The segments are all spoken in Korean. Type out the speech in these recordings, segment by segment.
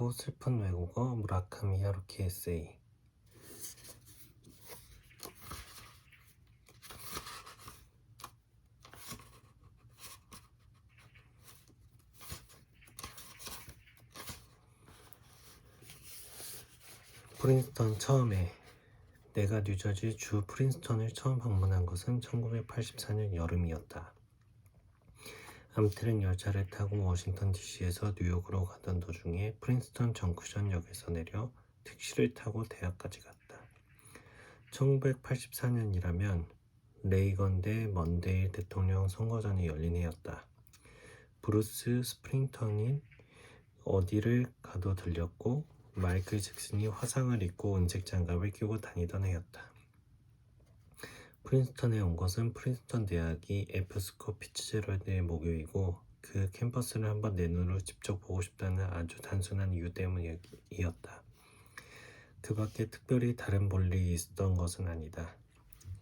작고 슬픈 외국어 무라카미 하루키 에세이. 프린스턴 처음에. 내가 뉴저지 주 프린스턴을 처음 방문한 것은 1984년 여름이었다. 암트랙 열차를 타고 워싱턴 DC에서 뉴욕으로 가던 도중에 프린스턴 정크션 역에서 내려 택시를 타고 대학까지 갔다. 1984년이라면 레이건 대 먼데일 대통령 선거전이 열린 해였다. 브루스 스프링턴이 어디를 가도 들렸고 마이클 잭슨이 화상을 입고 은색 장갑을 끼고 다니던 해였다. 프린스턴에 온 것은 프린스턴 대학이 에프스코 피츠제럴드의 모교이고 그 캠퍼스를 한번 내 눈으로 직접 보고 싶다는 아주 단순한 이유 때문이었다. 그 밖에 특별히 다른 볼일이 있었던 것은 아니다.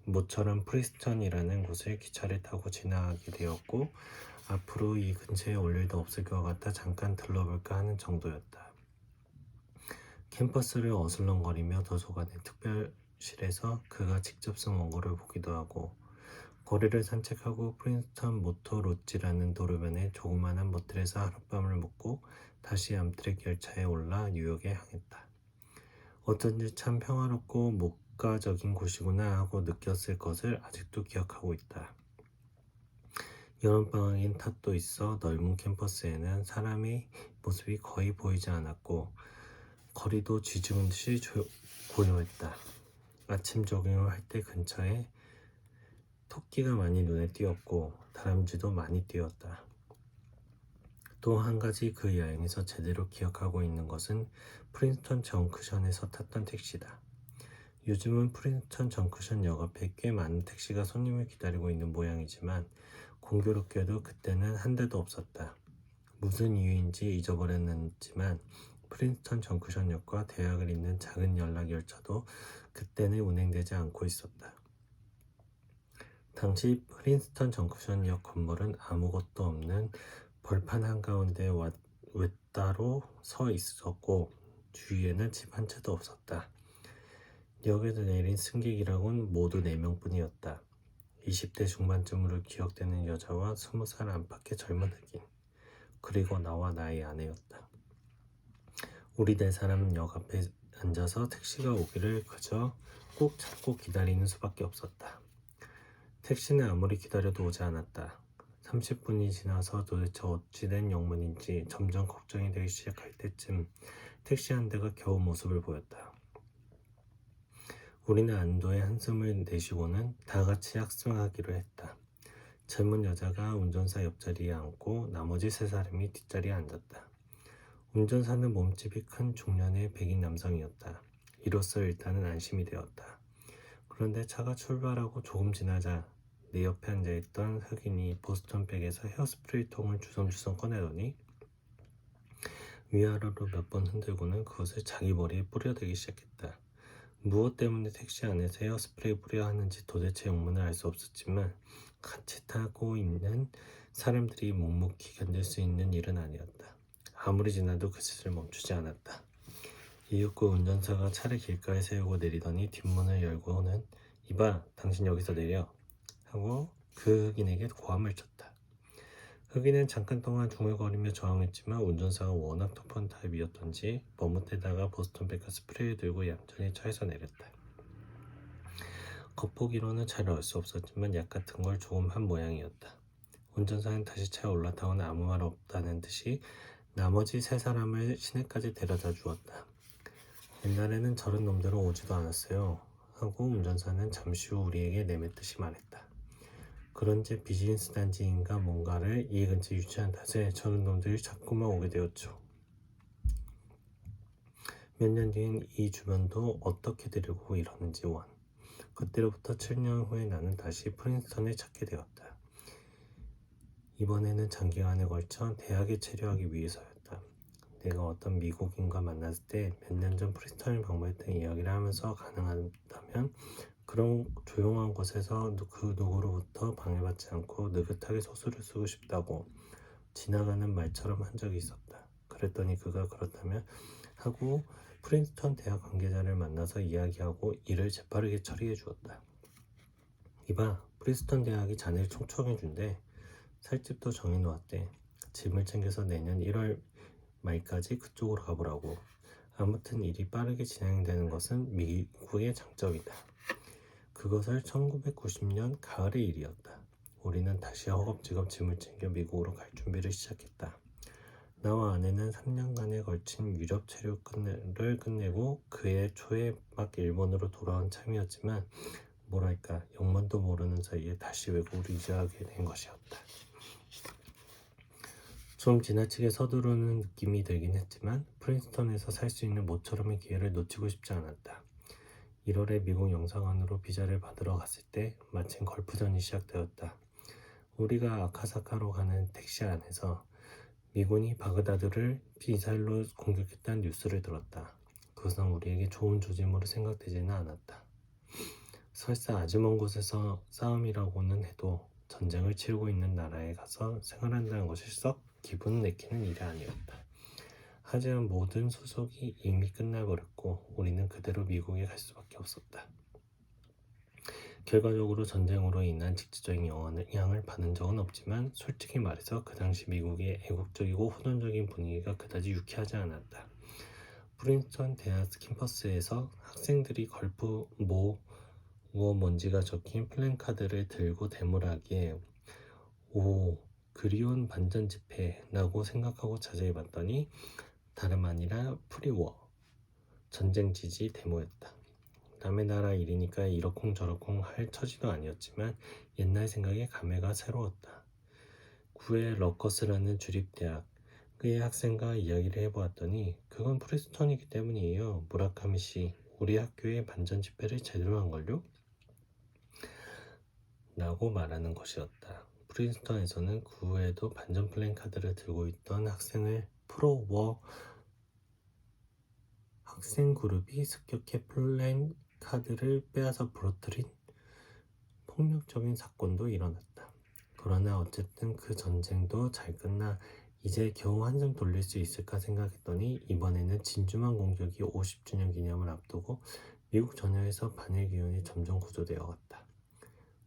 모처럼 프린스턴이라는 곳을 기차를 타고 지나가게 되었고 앞으로 이 근처에 올 일도 없을 것 같아 잠깐 들러볼까 하는 정도였다. 캠퍼스를 어슬렁거리며 도서관의 특별실에서 그가 직접 쓴 원고를 보기도 하고 거리를 산책하고 프린스턴 모터 로지라는 도로변의 조그마한 모텔에서 하룻밤을 묵고 다시 암트랙 열차에 올라 뉴욕에 향했다. 어쩐지 참 평화롭고 목가적인 곳이구나 하고 느꼈을 것을 아직도 기억하고 있다. 여름방학인 탓도 있어 넓은 캠퍼스에는 사람의 모습이 거의 보이지 않았고 거리도 쥐죽은 듯이 고요했다. 아침 조깅을 할 때 근처에 토끼가 많이 눈에 띄었고 다람쥐도 많이 뛰었다. 또 한 가지 그 여행에서 제대로 기억하고 있는 것은 프린스턴 정크션에서 탔던 택시다. 요즘은 프린스턴 정크션 역 앞에 꽤 많은 택시가 손님을 기다리고 있는 모양이지만 공교롭게도 그때는 한 대도 없었다. 무슨 이유인지 잊어버렸지만 프린스턴 정크션역과 대학을 잇는 작은 연락 열차도 그때는 운행되지 않고 있었다. 당시 프린스턴 정크션역 건물은 아무것도 없는 벌판 한가운데 외따로 서 있었고 주위에는 집 한 채도 없었다. 역에서 내린 승객이라곤 모두 4명뿐이었다. 20대 중반쯤으로 기억되는 여자와 20살 안팎의 젊은 흑인, 그리고 나와 나의 아내였다. 우리 4사람은 역 앞에 앉아서 택시가 오기를 그저 꼭 참고 기다리는 수밖에 없었다. 택시는 아무리 기다려도 오지 않았다. 30분이 지나서 도대체 어찌된 영문인지 점점 걱정이 되기 시작할 때쯤 택시 한 대가 겨우 모습을 보였다. 우리는 안도의 한숨을 내쉬고는 다 같이 합승하기로 했다. 젊은 여자가 운전사 옆자리에 앉고 나머지 3사람이 뒷자리에 앉았다. 운전사는 몸집이 큰 중년의 백인 남성이었다. 이로써 일단은 안심이 되었다. 그런데 차가 출발하고 조금 지나자 내 옆에 앉아있던 흑인이 보스턴백에서 헤어스프레이 통을 주섬주섬 꺼내더니 위아래로 몇 번 흔들고는 그것을 자기 머리에 뿌려대기 시작했다. 무엇 때문에 택시 안에서 헤어스프레이 뿌려야 하는지 도대체 영문을 알 수 없었지만 같이 타고 있는 사람들이 묵묵히 견딜 수 있는 일은 아니었다. 아무리 지나도 그 짓을 멈추지 않았다. 이윽고 운전사가 차를 길가에 세우고 내리더니 뒷문을 열고는 이봐, 당신 여기서 내려 하고 그 흑인에게 고함을 쳤다. 흑인은 잠깐 동안 중얼거리며 저항했지만 운전사가 워낙 터프한 타입이었던지 머뭇대다가 보스턴백과 스프레이를 들고 얌전히 차에서 내렸다. 겉보기로는 잘 알 수 없었지만 약 같은 걸 조금 한 모양이었다. 운전사는 다시 차에 올라타고는 아무 말 없다는 듯이 나머지 3사람을 시내까지 데려다 주었다. 옛날에는 저런 놈들은 오지도 않았어요 하고 운전사는 잠시 후 우리에게 내뱉듯이 말했다. 그런지 비즈니스 단지인가 뭔가를 이 근처에 유치한 탓에 저런 놈들이 자꾸만 오게 되었죠. 몇 년 뒤엔 이 주변도 어떻게 되려고 이러는지 원. 그때로부터 7년 후에 나는 다시 프린스턴을 찾게 되었다. 이번에는 장기간에 걸쳐 대학에 체류하기 위해서였다. 내가 어떤 미국인과 만났을 때 몇 년 전 프린스턴을 방문했던 이야기를 하면서 가능하다면 그런 조용한 곳에서 그 누구로부터 방해받지 않고 느긋하게 소설을 쓰고 싶다고 지나가는 말처럼 한 적이 있었다. 그랬더니 그가 그렇다면 하고 프린스턴 대학 관계자를 만나서 이야기하고 일을 재빠르게 처리해 주었다. 이봐, 프린스턴 대학이 자네를 초청해준대. 살집도 정해놓았대. 짐을 챙겨서 내년 1월 말까지 그쪽으로 가보라고. 아무튼 일이 빠르게 진행되는 것은 미국의 장점이다. 그것을 1990년 가을의 일이었다. 우리는 다시 허겁지겁 짐을 챙겨 미국으로 갈 준비를 시작했다. 나와 아내는 3년간에 걸친 유럽 체류를 끝내고 그해 초에 막 일본으로 돌아온 참이었지만 뭐랄까 영문도 모르는 사이에 다시 외국으로 이주하게 된 것이었다. 좀 지나치게 서두르는 느낌이 들긴 했지만 프린스턴에서 살 수 있는 모처럼의 기회를 놓치고 싶지 않았다. 1월에 미국 영사관으로 비자를 받으러 갔을 때 마침 걸프전이 시작되었다. 우리가 아카사카로 가는 택시 안에서 미군이 바그다드를 미사일로 공격했다는 뉴스를 들었다. 그것은 우리에게 좋은 조짐으로 생각되지는 않았다. 설사 아주 먼 곳에서 싸움이라고는 해도 전쟁을 치르고 있는 나라에 가서 생활한다는 것이 썩 기분 내키는 일이 아니었다. 하지만 모든 소속이 이미 끝나버렸고 우리는 그대로 미국에 갈 수밖에 없었다. 결과적으로 전쟁으로 인한 직접적인 영향을 받은 적은 없지만 솔직히 말해서 그 당시 미국의 애국적이고 호전적인 분위기가 그다지 유쾌하지 않았다. 프린스턴 대학 캠퍼스에서 학생들이 걸프 무엇 뭔지가 적힌 플랜카드를 들고 데모를 하기에 오, 그리운 반전 집회라고 생각하고 자세히 봤더니 다름 아니라 프리워, 전쟁 지지 데모였다. 남의 나라 일이니까 이러쿵저러쿵 할 처지도 아니었지만 옛날 생각에 감회가 새로웠다. 구의 러커스라는 주립대학 그의 학생과 이야기를 해보았더니 그건 프린스턴이기 때문이에요. 무라카미 씨, 우리 학교의 반전 집회를 제대로 한걸요? 라고 말하는 것이었다. 프린스턴에서는 그 후에도 반전 플랜카드를 들고 있던 학생을 프로워 학생 그룹이 습격해 플랜카드를 빼앗아 부러뜨린 폭력적인 사건도 일어났다. 그러나 어쨌든 그 전쟁도 잘 끝나 이제 겨우 한숨 돌릴 수 있을까 생각했더니 이번에는 진주만 공격이 50주년 기념을 앞두고 미국 전역에서 반일 기운이 점점 고조되어 갔다.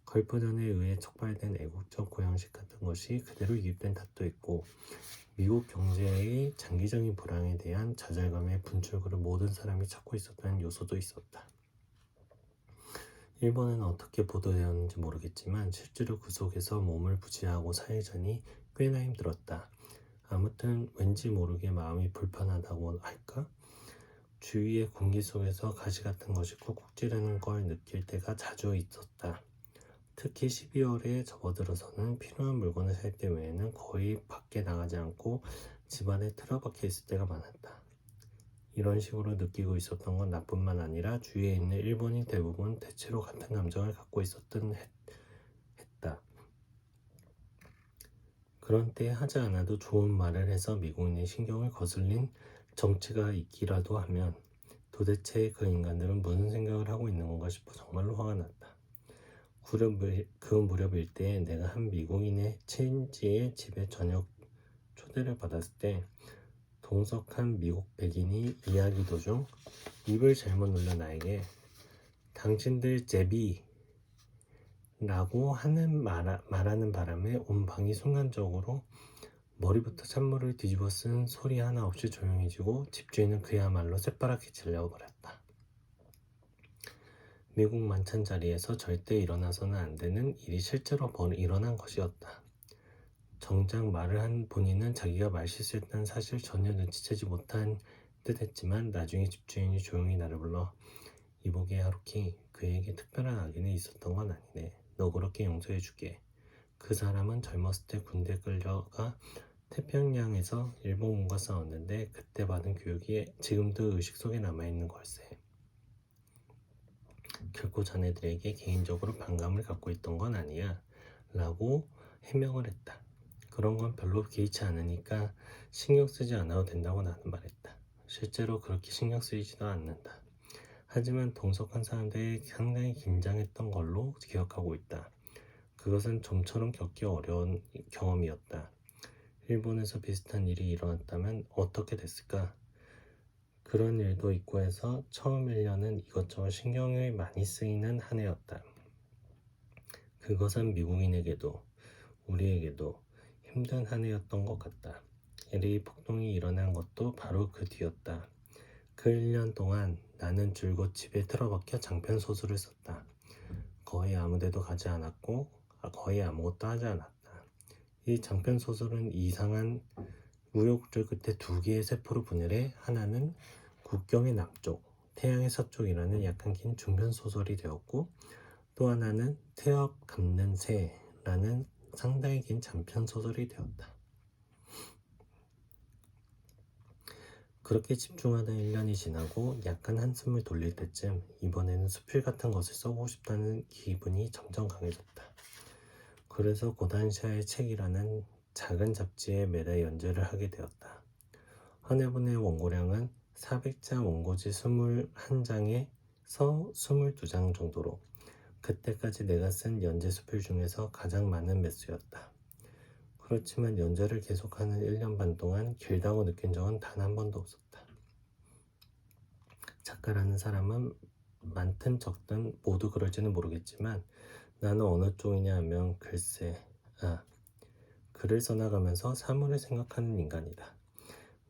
걸프전에 의해 촉발된 애국적 고양식 같은 것이 그대로 유입된 탓도 있고 미국 경제의 장기적인 불황에 대한 좌절감의 분출구를 모든 사람이 찾고 있었다는 요소도 있었다. 일본은 어떻게 보도되었는지 모르겠지만 실제로 그 속에서 몸을 부지하고 살자니 꽤나 힘들었다. 아무튼 왠지 모르게 마음이 불편하다고 할까? 주위의 공기 속에서 가시 같은 것이 쿡쿡 찌르는 걸 느낄 때가 자주 있었다. 특히 12월에 접어들어서는 필요한 물건을 살 때 외에는 거의 밖에 나가지 않고 집안에 틀어박혀 있을 때가 많았다. 이런 식으로 느끼고 있었던 건 나뿐만 아니라 주위에 있는 일본인 대부분 대체로 같은 감정을 갖고 있었던 했다. 그런 때 하지 않아도 좋은 말을 해서 미국인의 신경을 거슬린 정치가 있기라도 하면 도대체 그 인간들은 무슨 생각을 하고 있는 건가 싶어 정말로 화가 났다. 그 무렵일 때 내가 한 미국인의 친지의 집에 저녁 초대를 받았을 때 동석한 미국 백인이 이야기 도중 입을 잘못 눌러 나에게 당신들 제비 라고 말하는 바람에 온 방이 순간적으로 머리부터 찬물을 뒤집어 쓴 소리 하나 없이 조용해지고 집주인은 그야말로 새파랗게 질려버렸다. 미국 만찬 자리에서 절대 일어나서는 안 되는 일이 실제로 일어난 것이었다. 정작 말을 한 본인은 자기가 말실수했다는 사실을 전혀 눈치채지 못한 듯 했지만 나중에 집주인이 조용히 나를 불러 이보게 하루키, 그에게 특별한 악인이 있었던 건 아니네. 너 그렇게 용서해줄게. 그 사람은 젊었을 때 군대 끌려가 태평양에서 일본군과 싸웠는데 그때 받은 교육이 지금도 의식 속에 남아있는 걸세. 결코 자네들에게 개인적으로 반감을 갖고 있던 건 아니야 라고 해명을 했다. 그런 건 별로 개의치 않으니까 신경 쓰지 않아도 된다고 나는 말했다. 실제로 그렇게 신경 쓰이지도 않는다. 하지만 동석한 사람들이 상당히 긴장했던 걸로 기억하고 있다. 그것은 좀처럼 겪기 어려운 경험이었다. 일본에서 비슷한 일이 일어났다면 어떻게 됐을까? 그런 일도 있고 해서 처음 1년은 이것저것 신경이 많이 쓰이는 한 해였다. 그것은 미국인에게도 우리에게도 힘든 한 해였던 것 같다. LA 폭동이 일어난 것도 바로 그 뒤였다. 그 1년 동안 나는 줄곧 집에 틀어박혀 장편 소설을 썼다. 거의 아무데도 가지 않았고 거의 아무것도 하지 않았다. 이 장편 소설은 이상한 우여곡절 끝에 두 개의 세포로 분열해 하나는 국경의 남쪽, 태양의 서쪽이라는 약간 긴 중편 소설이 되었고 또 하나는 태엽 감는 새라는 상당히 긴 장편 소설이 되었다. 그렇게 집중하던 1년이 지나고 약간 한숨을 돌릴 때쯤 이번에는 수필 같은 것을 써보고 싶다는 기분이 점점 강해졌다. 그래서 고단시아의 책이라는 작은 잡지에 매달 연재를 하게 되었다. 한 해분의 원고량은 400자 원고지 21장에서 22장 정도로 그때까지 내가 쓴 연재 수필 중에서 가장 많은 매수였다. 그렇지만 연재를 계속하는 1년 반 동안 길다고 느낀 적은 단 한 번도 없었다. 작가라는 사람은 많든 적든 모두 그럴지는 모르겠지만 나는 어느 쪽이냐 하면 글쎄, 글을 써나가면서 사물을 생각하는 인간이다.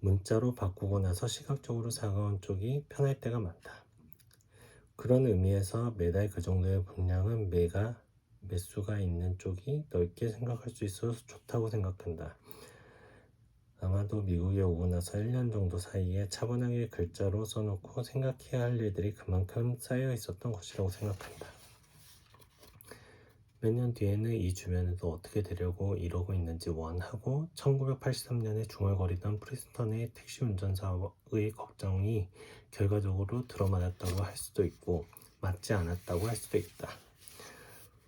문자로 바꾸고 나서 시각적으로 다가온 쪽이 편할 때가 많다. 그런 의미에서 매달 그 정도의 분량은 매수가 있는 쪽이 넓게 생각할 수 있어서 좋다고 생각한다. 아마도 미국에 오고 나서 1년 정도 사이에 차분하게 글자로 써놓고 생각해야 할 일들이 그만큼 쌓여 있었던 것이라고 생각한다. 몇 년 뒤에는 이 주변에도 어떻게 되려고 이러고 있는지 원하고 1983년에 중얼거리던 프린스턴의 택시 운전사의 걱정이 결과적으로 들어맞았다고 할 수도 있고 맞지 않았다고 할 수도 있다.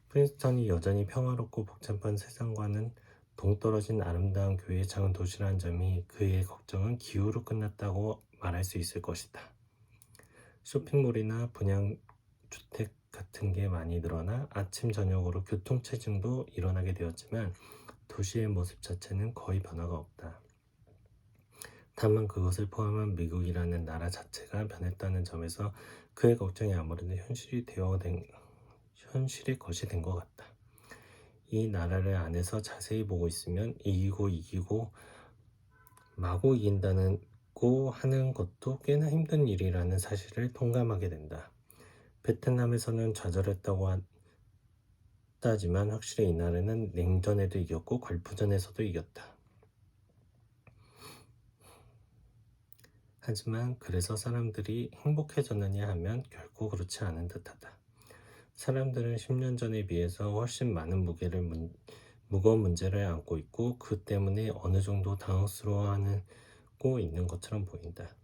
프린스턴이 여전히 평화롭고 복잡한 세상과는 동떨어진 아름다운 교회의 작은 도시라는 점이 그의 걱정은 기우로 끝났다고 말할 수 있을 것이다. 쇼핑몰이나 분양주택 같은 게 많이 늘어나 아침 저녁으로 교통체증도 일어나게 되었지만 도시의 모습 자체는 거의 변화가 없다. 다만 그것을 포함한 미국이라는 나라 자체가 변했다는 점에서 그의 걱정이 아무래도 현실의 것이 된 것 같다. 이 나라를 안에서 자세히 보고 있으면 이기고 마구 이긴다고 하는 것도 꽤나 힘든 일이라는 사실을 통감하게 된다. 베트남에서는 좌절했다고 한다지만 확실히 이 나라는 냉전에도 이겼고 걸프전에서도 이겼다. 하지만 그래서 사람들이 행복해졌느냐 하면 결코 그렇지 않은 듯하다. 사람들은 10년 전에 비해서 훨씬 많은 무거운 문제를 안고 있고 그 때문에 어느 정도 당황스러워하고 있는 것처럼 보인다.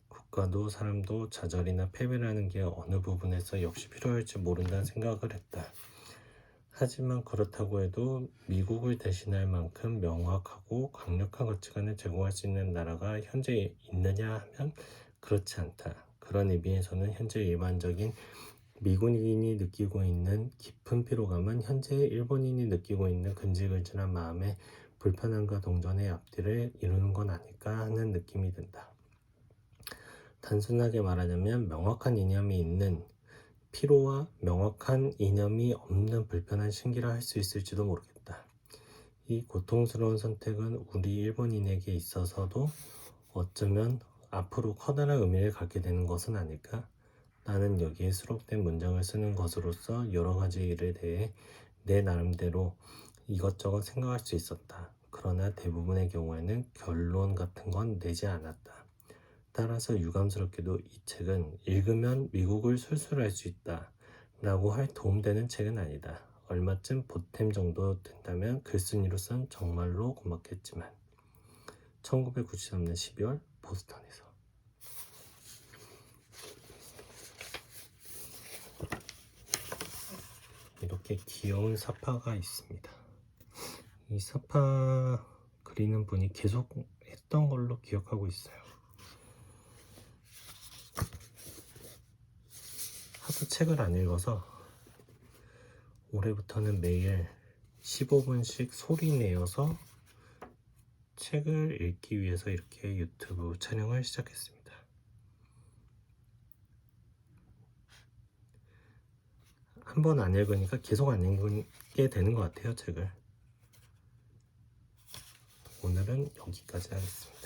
국가도 사람도 좌절이나 패배라는 게 어느 부분에서 역시 필요할지 모른다는 생각을 했다. 하지만 그렇다고 해도 미국을 대신할 만큼 명확하고 강력한 가치관을 제공할 수 있는 나라가 현재 있느냐 하면 그렇지 않다. 그런 의미에서는 현재 일반적인 미국인이 느끼고 있는 깊은 피로감은 현재 일본인이 느끼고 있는 근질근질한 마음의 불편함과 동전의 앞뒤를 이루는 건 아닐까 하는 느낌이 든다. 단순하게 말하자면 명확한 이념이 있는 피로와 명확한 이념이 없는 불편한 신기라 할 수 있을지도 모르겠다. 이 고통스러운 선택은 우리 일본인에게 있어서도 어쩌면 앞으로 커다란 의미를 갖게 되는 것은 아닐까? 나는 여기에 수록된 문장을 쓰는 것으로서 여러 가지 일에 대해 내 나름대로 이것저것 생각할 수 있었다. 그러나 대부분의 경우에는 결론 같은 건 내지 않았다. 따라서 유감스럽게도 이 책은 읽으면 미국을 술술 알 수 있다 라고 할 도움되는 책은 아니다. 얼마쯤 보탬 정도 된다면 글쓴이로선 정말로 고맙겠지만 1993년 12월 보스턴에서 이렇게 귀여운 사파가 있습니다. 이 사파 그리는 분이 계속 했던 걸로 기억하고 있어요. 하도 책을 안 읽어서 올해부터는 매일 15분씩 소리 내어서 책을 읽기 위해서 이렇게 유튜브 촬영을 시작했습니다. 한 번 안 읽으니까 계속 안 읽게 되는 것 같아요, 책을. 오늘은 여기까지 하겠습니다.